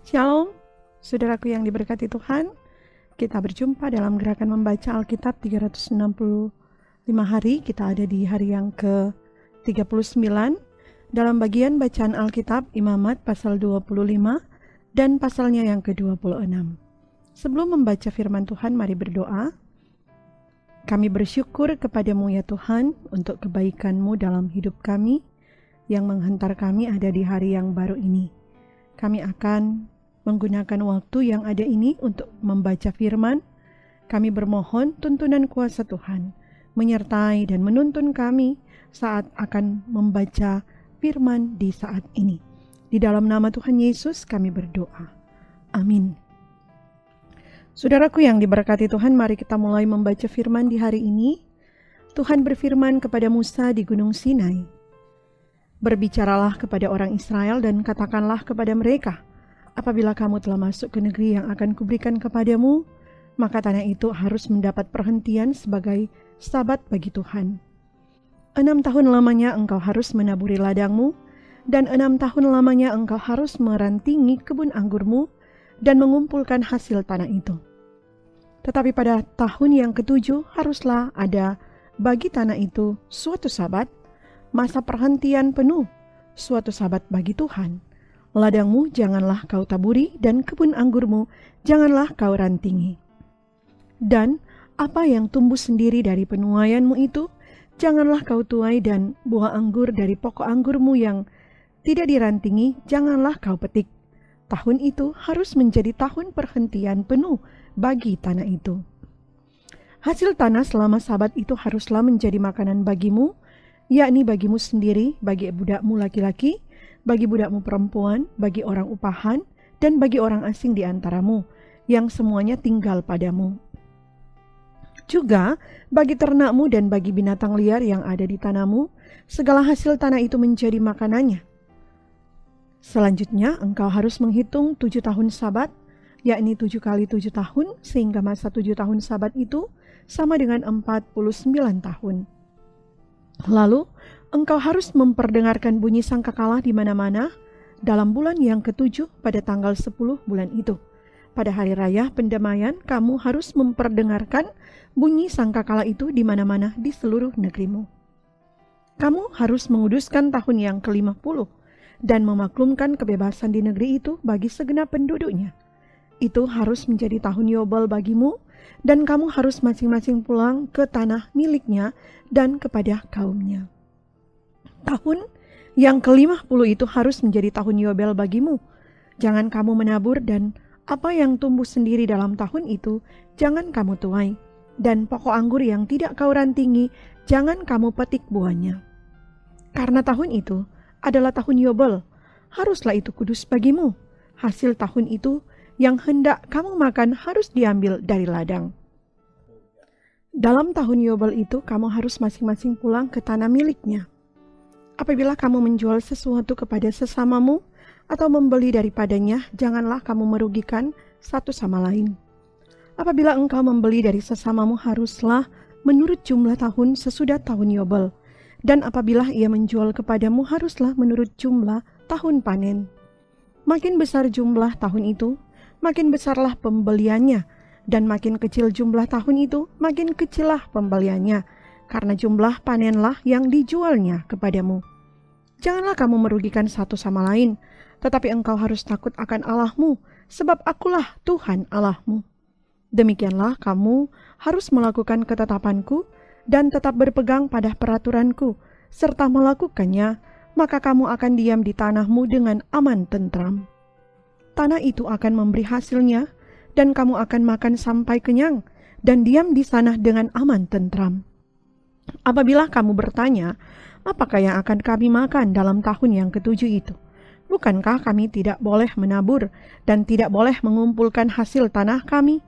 Shalom, saudaraku yang diberkati Tuhan. Kita berjumpa dalam gerakan membaca Alkitab 365 hari. Kita ada di hari yang ke-39 dalam bagian bacaan Alkitab Imamat pasal 25 dan pasalnya yang ke-26. Sebelum membaca firman Tuhan, mari berdoa. Kami bersyukur kepadamu ya Tuhan untuk kebaikan-Mu dalam hidup kami yang menghantar kami ada di hari yang baru ini. Kami akan menggunakan waktu yang ada ini untuk membaca firman. Kami bermohon tuntunan kuasa Tuhan menyertai dan menuntun kami saat akan membaca firman di saat ini. Di dalam nama Tuhan Yesus kami berdoa. Amin. Saudaraku yang diberkati Tuhan, mari kita mulai membaca firman di hari ini. Tuhan berfirman kepada Musa di Gunung Sinai. Berbicaralah kepada orang Israel dan katakanlah kepada mereka, apabila kamu telah masuk ke negeri yang akan kuberikan kepadamu, maka tanah itu harus mendapat perhentian sebagai sabat bagi Tuhan. 6 tahun lamanya engkau harus menaburi ladangmu, dan 6 tahun lamanya engkau harus merantingi kebun anggurmu dan mengumpulkan hasil tanah itu. Tetapi pada tahun yang ke-7 haruslah ada bagi tanah itu suatu sabat, masa perhentian penuh, suatu sabat bagi Tuhan. Ladangmu janganlah kau taburi dan kebun anggurmu janganlah kau rantingi. Dan apa yang tumbuh sendiri dari penuaianmu itu janganlah kau tuai, dan buah anggur dari pokok anggurmu yang tidak dirantingi janganlah kau petik. Tahun itu harus menjadi tahun perhentian penuh bagi tanah itu. Hasil tanah selama sabat itu haruslah menjadi makanan bagimu, yakni bagimu sendiri, bagi budakmu laki-laki, bagi budakmu perempuan, bagi orang upahan, dan bagi orang asing di antaramu, yang semuanya tinggal padamu. Juga bagi ternakmu dan bagi binatang liar yang ada di tanahmu, segala hasil tanah itu menjadi makanannya. Selanjutnya, engkau harus menghitung 7 tahun sabat, yakni 7 kali 7 tahun, sehingga masa 7 tahun sabat itu sama dengan 49 tahun. Lalu, engkau harus memperdengarkan bunyi sangkakala di mana-mana dalam bulan yang ke-7 pada tanggal 10 bulan itu. Pada hari raya pendamaian, kamu harus memperdengarkan bunyi sangkakala itu di mana-mana di seluruh negerimu. Kamu harus menguduskan tahun yang ke-50 dan memaklumkan kebebasan di negeri itu bagi segenap penduduknya. Itu harus menjadi tahun Yobel bagimu, dan kamu harus masing-masing pulang ke tanah miliknya dan kepada kaumnya. Tahun yang ke-50 itu harus menjadi tahun Yobel bagimu. Jangan kamu menabur, dan apa yang tumbuh sendiri dalam tahun itu jangan kamu tuai, dan pokok anggur yang tidak kau rantingi jangan kamu petik buahnya. Karena tahun itu adalah tahun Yobel, haruslah itu kudus bagimu. Hasil tahun itu yang hendak kamu makan harus diambil dari ladang. Dalam tahun Yobel itu kamu harus masing-masing pulang ke tanah miliknya. Apabila kamu menjual sesuatu kepada sesamamu atau membeli daripadanya, janganlah kamu merugikan satu sama lain. Apabila engkau membeli dari sesamamu, haruslah menurut jumlah tahun sesudah tahun Yobel. Dan apabila ia menjual kepadamu, haruslah menurut jumlah tahun panen. Makin besar jumlah tahun itu, makin besarlah pembeliannya, dan makin kecil jumlah tahun itu, makin kecillah pembeliannya, karena jumlah panenlah yang dijualnya kepadamu. Janganlah kamu merugikan satu sama lain, tetapi engkau harus takut akan Allahmu, sebab akulah Tuhan Allahmu. Demikianlah kamu harus melakukan ketetapanku, dan tetap berpegang pada peraturanku, serta melakukannya, maka kamu akan diam di tanahmu dengan aman tentram. Tanah itu akan memberi hasilnya, dan kamu akan makan sampai kenyang, dan diam di sana dengan aman tentram. Apabila kamu bertanya, apakah yang akan kami makan dalam tahun yang ke-7 itu? Bukankah kami tidak boleh menabur, dan tidak boleh mengumpulkan hasil tanah kami?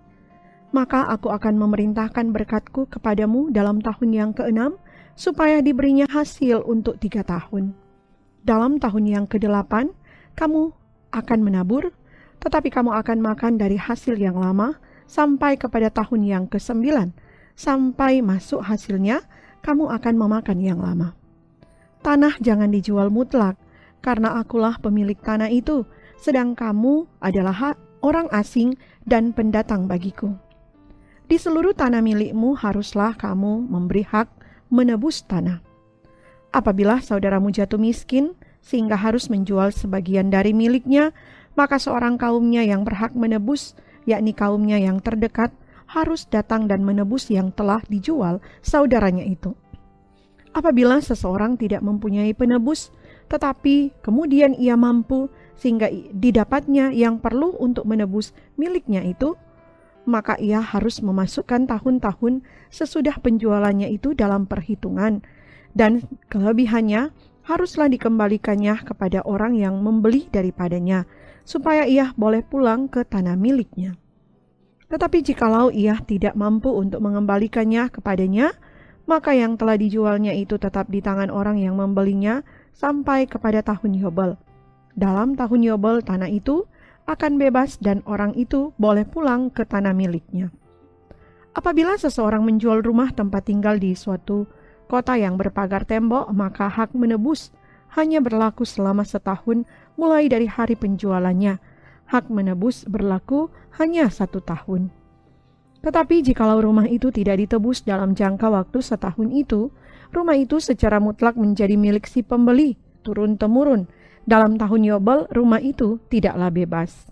Maka aku akan memerintahkan berkatku kepadamu dalam tahun yang ke-6, supaya diberinya hasil untuk 3 tahun. Dalam tahun yang ke-8, kamu akan menabur, tetapi kamu akan makan dari hasil yang lama, sampai kepada tahun yang ke-9. Sampai masuk hasilnya, kamu akan memakan yang lama. Tanah jangan dijual mutlak, karena akulah pemilik tanah itu, sedang kamu adalah orang asing dan pendatang bagiku. Di seluruh tanah milikmu haruslah kamu memberi hak menebus tanah. Apabila saudaramu jatuh miskin, sehingga harus menjual sebagian dari miliknya, maka seorang kaumnya yang berhak menebus, yakni kaumnya yang terdekat, harus datang dan menebus yang telah dijual saudaranya itu. Apabila seseorang tidak mempunyai penebus, tetapi kemudian ia mampu sehingga didapatnya yang perlu untuk menebus miliknya itu, maka ia harus memasukkan tahun-tahun sesudah penjualannya itu dalam perhitungan, dan kelebihannya haruslah dikembalikannya kepada orang yang membeli daripadanya, supaya ia boleh pulang ke tanah miliknya. Tetapi jikalau ia tidak mampu untuk mengembalikannya kepadanya, maka yang telah dijualnya itu tetap di tangan orang yang membelinya sampai kepada tahun Yobel. Dalam tahun Yobel tanah itu akan bebas dan orang itu boleh pulang ke tanah miliknya. Apabila seseorang menjual rumah tempat tinggal di suatu kota yang berpagar tembok, maka hak menebus hanya berlaku selama setahun mulai dari hari penjualannya. Hak menebus berlaku hanya 1 tahun. Tetapi jikalau rumah itu tidak ditebus dalam jangka waktu setahun itu, rumah itu secara mutlak menjadi milik si pembeli, turun-temurun. Dalam tahun Yobel, rumah itu tidaklah bebas.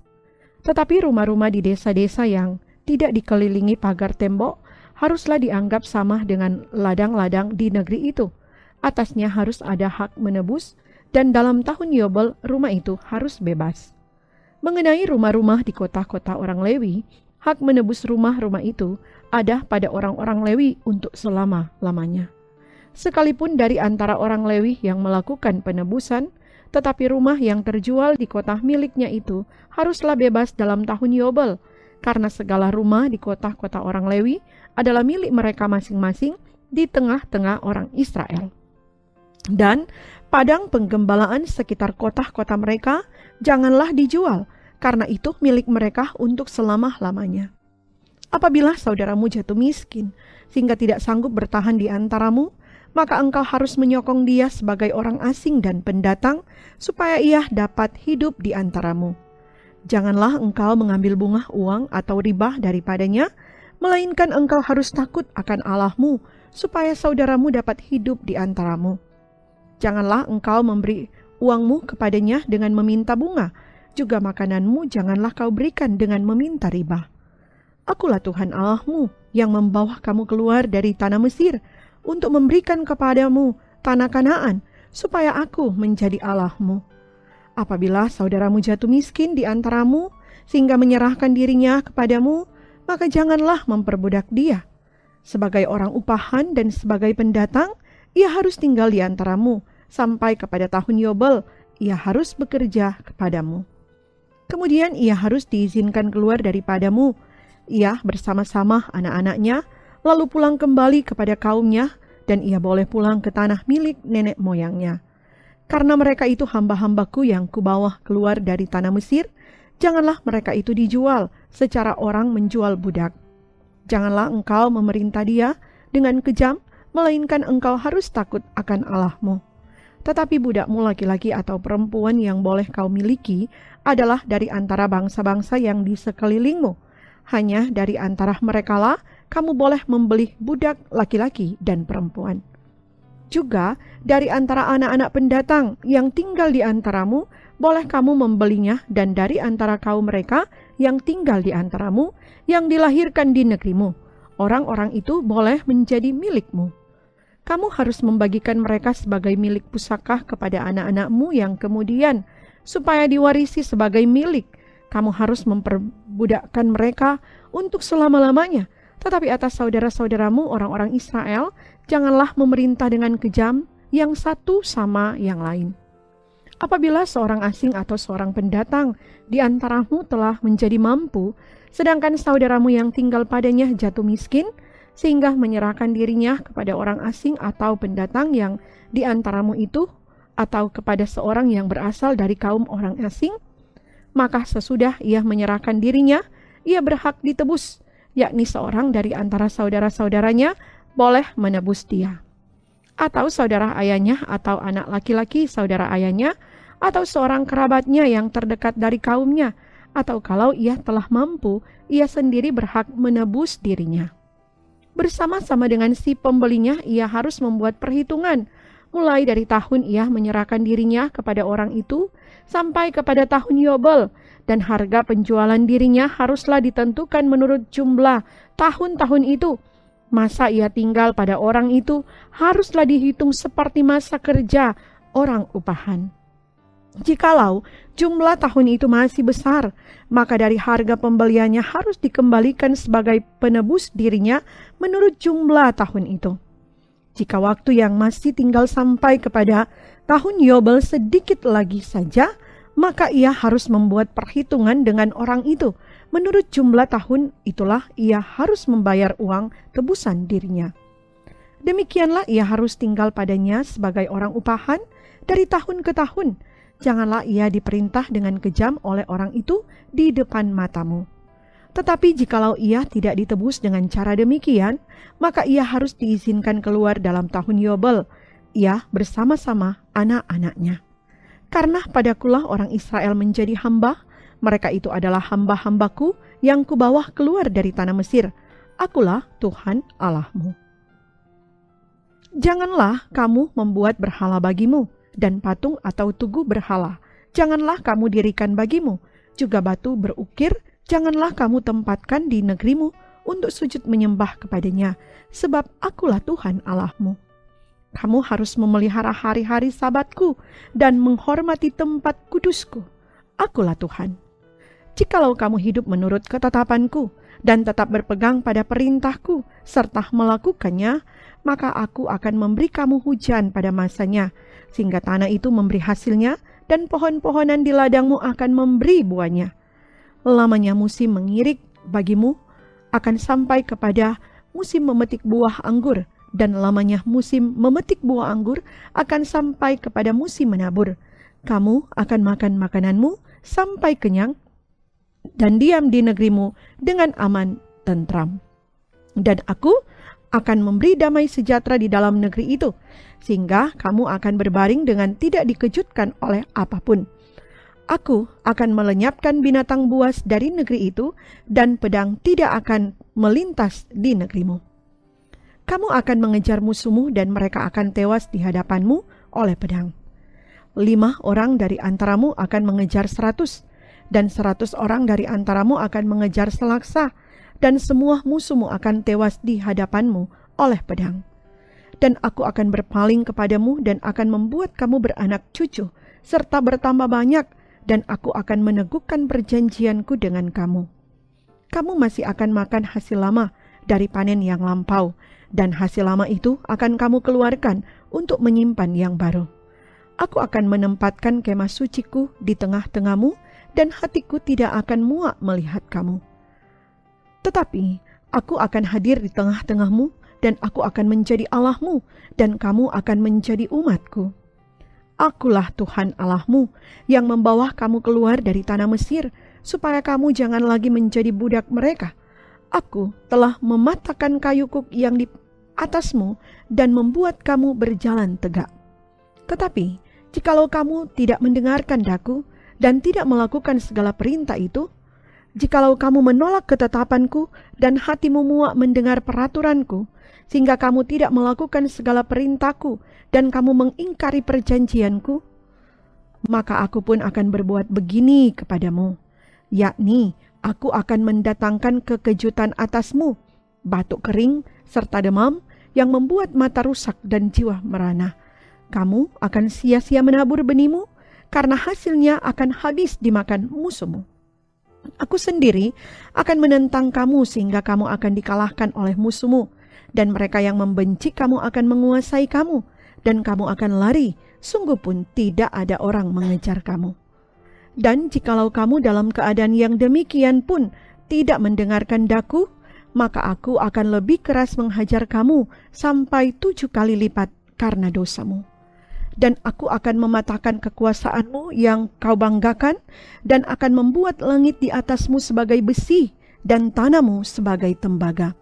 Tetapi rumah-rumah di desa-desa yang tidak dikelilingi pagar tembok haruslah dianggap sama dengan ladang-ladang di negeri itu. Atasnya harus ada hak menebus, dan dalam tahun Yobel, rumah itu harus bebas. Mengenai rumah-rumah di kota-kota orang Lewi, hak menebus rumah-rumah itu ada pada orang-orang Lewi untuk selama-lamanya. Sekalipun dari antara orang Lewi yang melakukan penebusan, tetapi rumah yang terjual di kota miliknya itu haruslah bebas dalam tahun Yobel, karena segala rumah di kota-kota orang Lewi adalah milik mereka masing-masing di tengah-tengah orang Israel. Dan padang penggembalaan sekitar kota-kota mereka janganlah dijual, karena itu milik mereka untuk selama-lamanya. Apabila saudaramu jatuh miskin, sehingga tidak sanggup bertahan di antaramu, maka engkau harus menyokong dia sebagai orang asing dan pendatang, supaya ia dapat hidup di antaramu. Janganlah engkau mengambil bunga uang atau riba daripadanya, melainkan engkau harus takut akan Allahmu, supaya saudaramu dapat hidup di antaramu. Janganlah engkau memberi uangmu kepadanya dengan meminta bunga, juga makananmu janganlah kau berikan dengan meminta riba. Akulah Tuhan Allahmu yang membawa kamu keluar dari tanah Mesir untuk memberikan kepadamu tanah Kanaan, supaya aku menjadi Allahmu. Apabila saudaramu jatuh miskin di antaramu, sehingga menyerahkan dirinya kepadamu, maka janganlah memperbudak dia. Sebagai orang upahan dan sebagai pendatang, ia harus tinggal di antaramu, sampai kepada tahun Yobel, ia harus bekerja kepadamu. Kemudian ia harus diizinkan keluar daripadamu, ia bersama-sama anak-anaknya, lalu pulang kembali kepada kaumnya, dan ia boleh pulang ke tanah milik nenek moyangnya. Karena mereka itu hamba-hambaku yang kubawa keluar dari tanah Mesir, janganlah mereka itu dijual secara orang menjual budak. Janganlah engkau memerintah dia dengan kejam, melainkan engkau harus takut akan Allahmu. Tetapi budakmu laki-laki atau perempuan yang boleh kau miliki adalah dari antara bangsa-bangsa yang di sekelilingmu. Hanya dari antara merekalah kamu boleh membeli budak laki-laki dan perempuan. Juga dari antara anak-anak pendatang yang tinggal di antaramu, boleh kamu membelinya, dan dari antara kaum mereka yang tinggal di antaramu, yang dilahirkan di negerimu, orang-orang itu boleh menjadi milikmu. Kamu harus membagikan mereka sebagai milik pusaka kepada anak-anakmu yang kemudian, supaya diwarisi sebagai milik. Kamu harus memperbudakkan mereka untuk selama-lamanya. Tetapi atas saudara-saudaramu orang-orang Israel, janganlah memerintah dengan kejam yang satu sama yang lain. Apabila seorang asing atau seorang pendatang di antaramu telah menjadi mampu, sedangkan saudaramu yang tinggal padanya jatuh miskin, sehingga menyerahkan dirinya kepada orang asing atau pendatang yang di antaramu itu, atau kepada seorang yang berasal dari kaum orang asing, maka sesudah ia menyerahkan dirinya, ia berhak ditebus, yakni seorang dari antara saudara-saudaranya, boleh menebus dia. Atau saudara ayahnya atau anak laki-laki saudara ayahnya, atau seorang kerabatnya yang terdekat dari kaumnya, atau kalau ia telah mampu, ia sendiri berhak menebus dirinya. Bersama-sama dengan si pembelinya, ia harus membuat perhitungan, mulai dari tahun ia menyerahkan dirinya kepada orang itu, sampai kepada tahun Yobel, dan harga penjualan dirinya haruslah ditentukan menurut jumlah tahun-tahun itu. Masa ia tinggal pada orang itu haruslah dihitung seperti masa kerja orang upahan. Jikalau jumlah tahun itu masih besar, maka dari harga pembeliannya harus dikembalikan sebagai penebus dirinya menurut jumlah tahun itu. Jika waktu yang masih tinggal sampai kepada tahun Yobel sedikit lagi saja, maka ia harus membuat perhitungan dengan orang itu. Menurut jumlah tahun itulah ia harus membayar uang tebusan dirinya. Demikianlah ia harus tinggal padanya sebagai orang upahan dari tahun ke tahun. Janganlah ia diperintah dengan kejam oleh orang itu di depan matamu. Tetapi jikalau ia tidak ditebus dengan cara demikian, maka ia harus diizinkan keluar dalam tahun Yobel, ia bersama-sama anak-anaknya. Karena padakulah orang Israel menjadi hamba, mereka itu adalah hamba-hambaku yang kubawa keluar dari tanah Mesir. Akulah Tuhan Allahmu. Janganlah kamu membuat berhala bagimu, dan patung atau tugu berhala janganlah kamu dirikan bagimu, juga batu berukir janganlah kamu tempatkan di negerimu untuk sujud menyembah kepadanya, sebab akulah Tuhan Allahmu. Kamu harus memelihara hari-hari sabatku dan menghormati tempat kudusku. Akulah Tuhan. Jikalau kamu hidup menurut ketetapanku dan tetap berpegang pada perintahku serta melakukannya, maka aku akan memberi kamu hujan pada masanya, sehingga tanah itu memberi hasilnya dan pohon-pohonan di ladangmu akan memberi buahnya. Lamanya musim mengirik bagimu akan sampai kepada musim memetik buah anggur, dan lamanya musim memetik buah anggur akan sampai kepada musim menabur. Kamu akan makan makananmu sampai kenyang dan diam di negerimu dengan aman tentram. Dan aku akan memberi damai sejahtera di dalam negeri itu, sehingga kamu akan berbaring dengan tidak dikejutkan oleh apapun. Aku akan melenyapkan binatang buas dari negeri itu, dan pedang tidak akan melintas di negerimu. Kamu akan mengejar musuhmu, dan mereka akan tewas di hadapanmu oleh pedang. 5 orang dari antaramu akan mengejar 100, dan 100 orang dari antaramu akan mengejar selaksa, dan semua musuhmu akan tewas di hadapanmu oleh pedang. Dan aku akan berpaling kepadamu dan akan membuat kamu beranak cucu, serta bertambah banyak, dan aku akan meneguhkan perjanjianku dengan kamu. Kamu masih akan makan hasil lama dari panen yang lampau, dan hasil lama itu akan kamu keluarkan untuk menyimpan yang baru. Aku akan menempatkan kemah suciku di tengah-tengahmu, dan hatiku tidak akan muak melihat kamu. Tetapi aku akan hadir di tengah-tengahmu, dan aku akan menjadi Allahmu, dan kamu akan menjadi umatku. Akulah Tuhan Allahmu yang membawa kamu keluar dari tanah Mesir, supaya kamu jangan lagi menjadi budak mereka. Aku telah mematahkan kayu kuk yang di atasmu dan membuat kamu berjalan tegak. Tetapi jikalau kamu tidak mendengarkan daku dan tidak melakukan segala perintah itu, jikalau kamu menolak ketetapanku dan hatimu muak mendengar peraturanku, sehingga kamu tidak melakukan segala perintahku dan kamu mengingkari perjanjianku, maka aku pun akan berbuat begini kepadamu, yakni aku akan mendatangkan kekejutan atasmu, batuk kering serta demam yang membuat mata rusak dan jiwa merana. Kamu akan sia-sia menabur benihmu, karena hasilnya akan habis dimakan musuhmu. Aku sendiri akan menentang kamu sehingga kamu akan dikalahkan oleh musuhmu, dan mereka yang membenci kamu akan menguasai kamu, dan kamu akan lari, sungguh pun tidak ada orang mengejar kamu. Dan jikalau kamu dalam keadaan yang demikian pun tidak mendengarkan daku, maka aku akan lebih keras menghajar kamu sampai 7 kali lipat karena dosamu. Dan aku akan mematahkan kekuasaanmu yang kau banggakan, dan akan membuat langit di atasmu sebagai besi, dan tanahmu sebagai tembaga.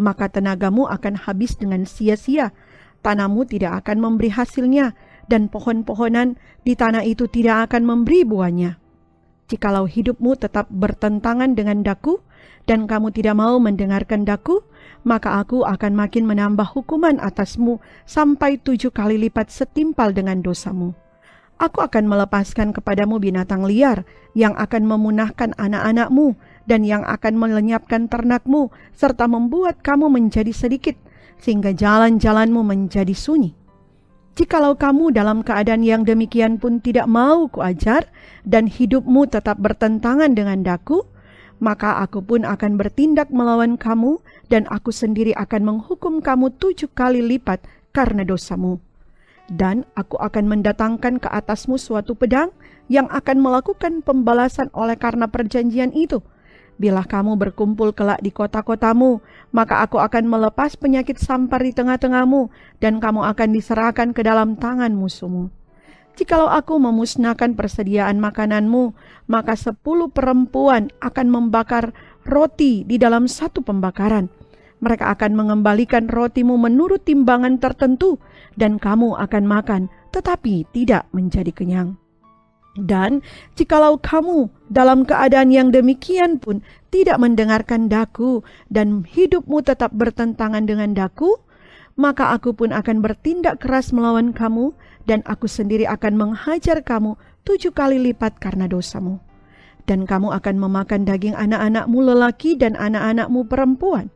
Maka tenagamu akan habis dengan sia-sia, tanahmu tidak akan memberi hasilnya, dan pohon-pohonan di tanah itu tidak akan memberi buahnya. Jikalau hidupmu tetap bertentangan dengan daku, dan kamu tidak mau mendengarkan daku, maka aku akan makin menambah hukuman atasmu sampai 7 kali lipat setimpal dengan dosamu. Aku akan melepaskan kepadamu binatang liar yang akan memunahkan anak-anakmu dan yang akan melenyapkan ternakmu, serta membuat kamu menjadi sedikit, sehingga jalan-jalanmu menjadi sunyi. Jikalau kamu dalam keadaan yang demikian pun tidak mau kuajar, dan hidupmu tetap bertentangan dengan daku, maka aku pun akan bertindak melawan kamu, dan aku sendiri akan menghukum kamu 7 kali lipat karena dosamu. Dan aku akan mendatangkan ke atasmu suatu pedang yang akan melakukan pembalasan oleh karena perjanjian itu. Bila kamu berkumpul kelak di kota-kotamu, maka aku akan melepas penyakit sampar di tengah-tengahmu, dan kamu akan diserahkan ke dalam tangan musuhmu. Jikalau aku memusnahkan persediaan makananmu, maka 10 perempuan akan membakar roti di dalam satu pembakaran. Mereka akan mengembalikan rotimu menurut timbangan tertentu, dan kamu akan makan, tetapi tidak menjadi kenyang. Dan jikalau kamu dalam keadaan yang demikian pun tidak mendengarkan daku, dan hidupmu tetap bertentangan dengan daku, maka aku pun akan bertindak keras melawan kamu, dan aku sendiri akan menghajar kamu 7 kali lipat karena dosamu. Dan kamu akan memakan daging anak-anakmu lelaki dan anak-anakmu perempuan.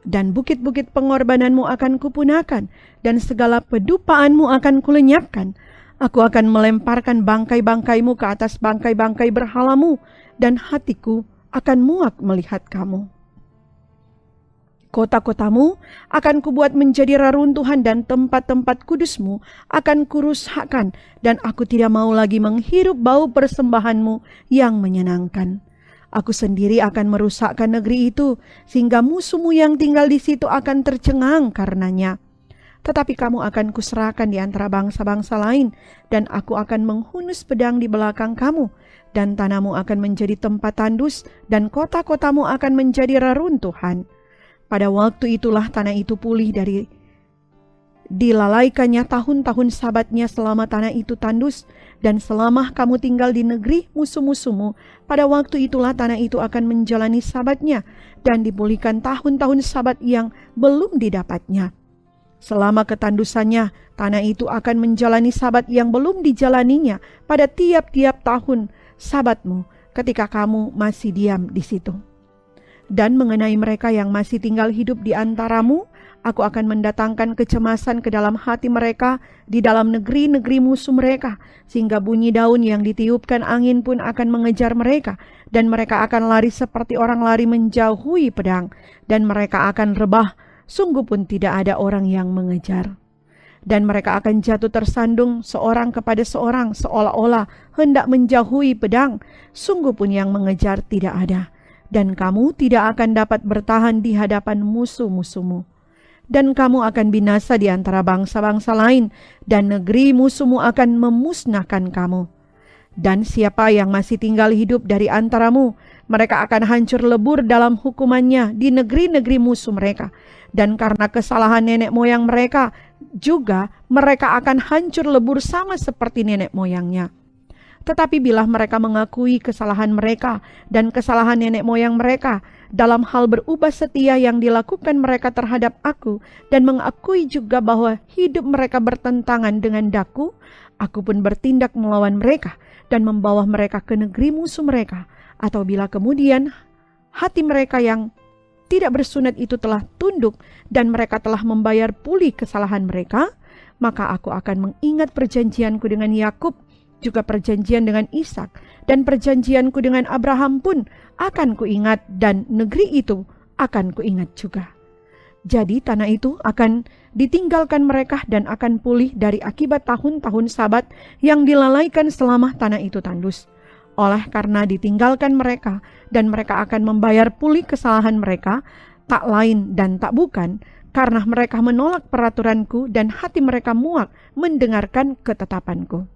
Dan bukit-bukit pengorbananmu akan kupunahkan, dan segala pedupaanmu akan kulenyapkan. Aku akan melemparkan bangkai-bangkaimu ke atas bangkai-bangkai berhalamu, dan hatiku akan muak melihat kamu. Kota-kotamu akan kubuat menjadi reruntuhan, dan tempat-tempat kudusmu akan kurusakkan, dan aku tidak mau lagi menghirup bau persembahanmu yang menyenangkan. Aku sendiri akan merusakkan negeri itu, sehingga musuhmu yang tinggal di situ akan tercengang karenanya. Tetapi kamu akan kuserahkan di antara bangsa-bangsa lain, dan aku akan menghunus pedang di belakang kamu, dan tanahmu akan menjadi tempat tandus, dan kota-kotamu akan menjadi reruntuhan. Pada waktu itulah tanah itu pulih dari dilalaikannya tahun-tahun sabatnya selama tanah itu tandus, dan selama kamu tinggal di negeri musuh-musuhmu, pada waktu itulah tanah itu akan menjalani sabatnya, dan dipulihkan tahun-tahun sabat yang belum didapatnya. Selama ketandusannya, tanah itu akan menjalani sabat yang belum dijalaninya pada tiap-tiap tahun sabatmu ketika kamu masih diam di situ. Dan mengenai mereka yang masih tinggal hidup di antaramu, aku akan mendatangkan kecemasan ke dalam hati mereka di dalam negeri-negeri musuh mereka, sehingga bunyi daun yang ditiupkan angin pun akan mengejar mereka, dan mereka akan lari seperti orang lari menjauhi pedang, dan mereka akan rebah, sungguh pun tidak ada orang yang mengejar. Dan mereka akan jatuh tersandung seorang kepada seorang, seolah-olah hendak menjauhi pedang, sungguh pun yang mengejar tidak ada. Dan kamu tidak akan dapat bertahan di hadapan musuh-musuhmu. Dan kamu akan binasa di antara bangsa-bangsa lain, dan negeri musuhmu akan memusnahkan kamu. Dan siapa yang masih tinggal hidup dari antaramu, mereka akan hancur lebur dalam hukumannya di negeri-negeri musuh mereka. Dan karena kesalahan nenek moyang mereka, juga mereka akan hancur lebur sama seperti nenek moyangnya. Tetapi bila mereka mengakui kesalahan mereka dan kesalahan nenek moyang mereka dalam hal berubah setia yang dilakukan mereka terhadap aku, dan mengakui juga bahwa hidup mereka bertentangan dengan daku, aku pun bertindak melawan mereka dan membawa mereka ke negeri musuh mereka. Atau bila kemudian hati mereka yang tidak bersunat itu telah tunduk dan mereka telah membayar pulih kesalahan mereka, maka aku akan mengingat perjanjianku dengan Yakub, juga perjanjian dengan Ishak, dan perjanjianku dengan Abraham pun akan kuingat, dan negeri itu akan kuingat juga. Jadi tanah itu akan ditinggalkan mereka dan akan pulih dari akibat tahun-tahun sabat yang dilalaikan selama tanah itu tandus. Oleh karena ditinggalkan mereka, dan mereka akan membayar pulih kesalahan mereka, tak lain dan tak bukan, karena mereka menolak peraturanku dan hati mereka muak mendengarkan ketetapanku.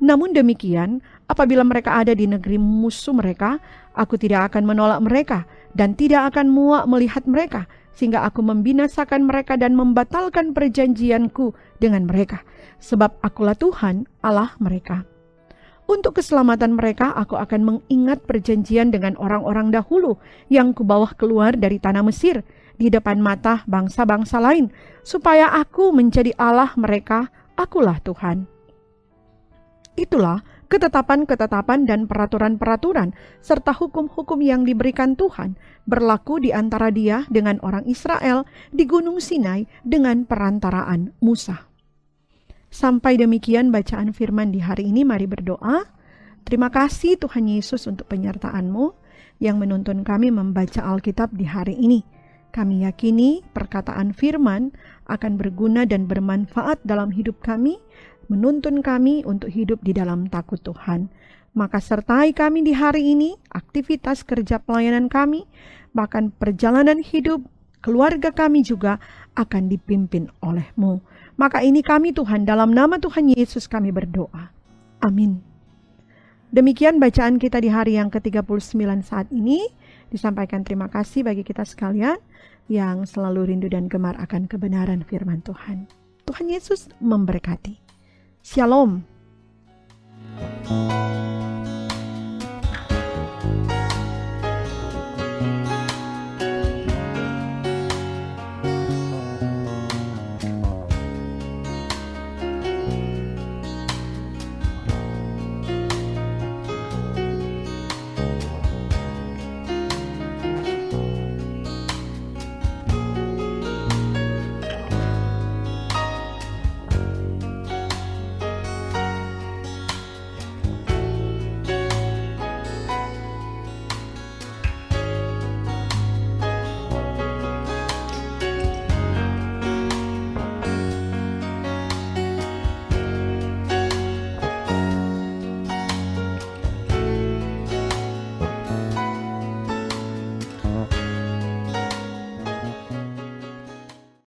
Namun demikian, apabila mereka ada di negeri musuh mereka, Aku tidak akan menolak mereka dan tidak akan muak melihat mereka, sehingga aku membinasakan mereka dan membatalkan perjanjianku dengan mereka. Sebab akulah Tuhan Allah mereka. Untuk keselamatan mereka, aku akan mengingat perjanjian dengan orang-orang dahulu yang kubawa keluar dari tanah Mesir di depan mata bangsa-bangsa lain, supaya aku menjadi Allah mereka, akulah Tuhan. Itulah ketetapan-ketetapan dan peraturan-peraturan serta hukum-hukum yang diberikan Tuhan berlaku di antara Dia dengan orang Israel di Gunung Sinai dengan perantaraan Musa. Sampai demikian bacaan firman di hari ini. Mari berdoa. Terima kasih Tuhan Yesus untuk penyertaan-Mu yang menuntun kami membaca Alkitab di hari ini. Kami yakini perkataan firman akan berguna dan bermanfaat dalam hidup kami, menuntun kami untuk hidup di dalam takut Tuhan. Maka sertai kami di hari ini, aktivitas kerja pelayanan kami, bahkan perjalanan hidup keluarga kami juga akan dipimpin oleh-Mu. Maka ini kami Tuhan, dalam nama Tuhan Yesus kami berdoa. Amin. Demikian bacaan kita di hari yang ke-39 saat ini. Disampaikan terima kasih bagi kita sekalian yang selalu rindu dan gemar akan kebenaran firman Tuhan. Tuhan Yesus memberkati. Shalom.